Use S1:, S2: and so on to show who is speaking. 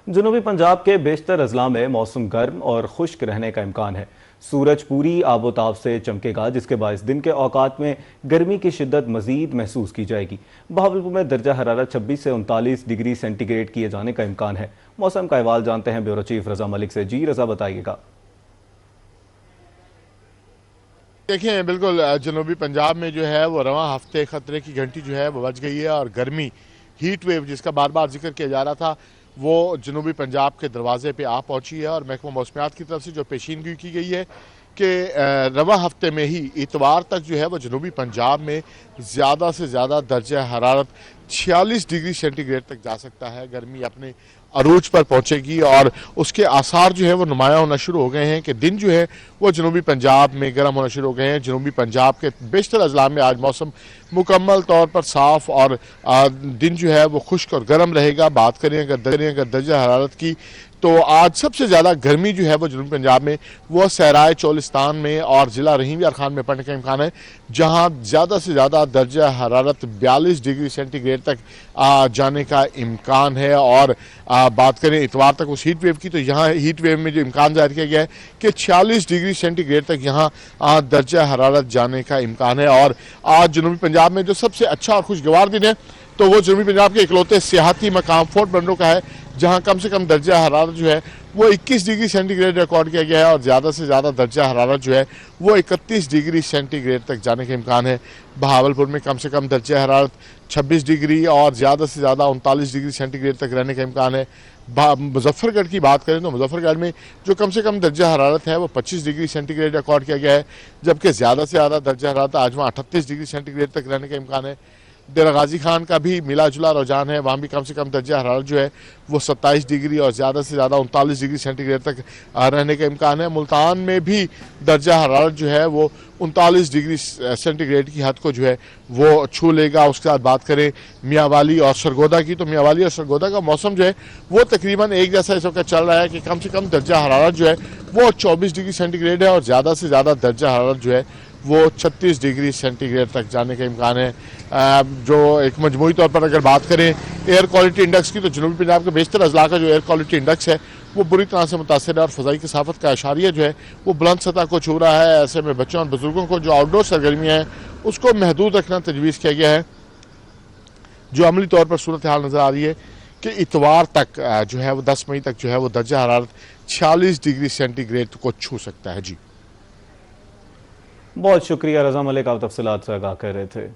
S1: जनूबी पंजाब के बेशतर अजला में मौसम गर्म और खुश्क रहने का इम्कान है। सूरज पूरी आबोताब से चमकेगा, जिसके बायस दिन के औकात में गर्मी की शिद्दत मजीद महसूस की जाएगी। बहावलपुर में दर्जा हरारत 26 से 39 डिग्री सेंटीग्रेड किए जाने का इम्कान है। मौसम का अहवाल जानते हैं ब्यूरो चीफ रजा मलिक से। जी रजा, बताइएगा।
S2: देखिए, बिल्कुल जनूबी पंजाब में जो है वो रवां हफ्ते खतरे की घंटी जो है वो बज गई है और गर्मी हीट वेव जिसका बार बार जिक्र किया जा रहा था वो जनूबी पंजाब के दरवाजे पे आ पहुंची है। और महकमा मौसमियात की तरफ से जो पेशीनगी की गई है कि रवां हफ्ते में ही इतवार तक जो है वो जनूबी पंजाब में ज़्यादा से ज़्यादा दर्जा हरारत 46 डिग्री सेंटीग्रेड तक जा सकता है। गर्मी अपने अरूज पर पहुंचेगी और उसके आसार जो है वो नुमाया होना शुरू हो गए हैं कि दिन जो है वो जनूबी पंजाब में गर्म होना शुरू हो गए हैं। जनूबी पंजाब के बेशतर अजला में आज मौसम मुकम्मल तौर पर साफ और दिन जो है वो खुश्क और गर्म रहेगा। बात करें अगर दर्जा हरारत की, तो आज सबसे ज़्यादा गर्मी जो है वो जनूबी पंजाब में वो सहराए चोलिस्तान में और ज़िला रहीम यार खान में पड़ने का इम्कान है, जहां ज़्यादा से ज़्यादा दर्जा हरारत 42 डिग्री सेंटीग्रेड तक जाने का इम्कान है। और बात करें इतवार तक उस हीट वेव की, तो यहाँ हीट वेव में जो इम्कान जाहिर किया गया है कि 46 डिग्री सेंटीग्रेड तक यहाँ दर्जा हरारत जाने का इम्कान है। और आज जनूबी पंजाब में जो सबसे अच्छा और खुशगवार दिन है तो वो जनूबी पंजाब के इकलौते सियाहती मकाम फोर्ट बंडो का है, जहां कम से कम दर्जा हरारत जो है वो 21 डिग्री सेंटीग्रेड रिकॉर्ड किया गया है और ज़्यादा से ज़्यादा दर्जा हरारत जो है वो 31 डिग्री सेंटीग्रेड तक जाने का इम्कान है। बहावलपुर में कम से कम दर्जा हरारत 26 डिग्री और ज़्यादा से ज़्यादा 39 डिग्री सेंटीग्रेड तक रहने का इम्कान है। मुजफ्फरगढ़ की बात करें तो मुजफ्फरगढ़ में जो कम से कम दर्जा हरारत है वो 25 डिग्री सेंटीग्रेड रिकॉर्ड किया गया है, जबकि ज़्यादा से ज़्यादा दर्जा हरारत आज वहाँ 38 डिग्री सेंटीग्रेड तक रहने का इम्कान है। डेरा गाजी खान का भी मिला जुला रुझान है, वहाँ भी कम से कम दर्जा हरारत जो है वो 27 डिग्री और ज़्यादा से ज़्यादा 39 डिग्री सेंटीग्रेड तक रहने का इम्कान है। मुल्तान में भी दर्जा हरारत जो है वो 39 डिग्री सेंटीग्रेड की हद को जो है वो छू लेगा। उसके बाद बात करें मियांवाली और सरगोदा की, तो मियांवाली और सरगोदा का मौसम जो है वो तकरीबन एक जैसा इस वक्त चल रहा है कि कम से कम दर्जा हरारत जो है वो 24 डिग्री सेंटीग्रेड है और ज़्यादा से ज़्यादा दर्जा हरारत जो है वो 36 डिग्री सेंटीग्रेड तक जाने का इम्कान है। जो एक मजमूई तौर पर अगर बात करें एयर क्वालिटी इंडेक्स की, तो जनूबी पंजाब के बेशतर अजला का जो एयर क्वालिटी इंडेक्स है वो बुरी तरह से मुतासर है और फ़ज़ाई कसाफत का अशारिया जो है वो बुलंद सतह को छू रहा है। ऐसे में बच्चों और बुजुर्गों को जो आउटडोर सरगर्मियाँ हैं उसको महदूद रखना तजवीज़ किया गया है। जो अमली तौर पर सूरत हाल नज़र आ रही है कि इतवार तक जो है वो 10 मई तक जो है वो दर्जा हरारत 46 डिग्री सेंटीग्रेड को छू सकता है। जी
S1: बहुत शुक्रिया रजा मलिक, आप तफसीलात से आगाह कर रहे थे।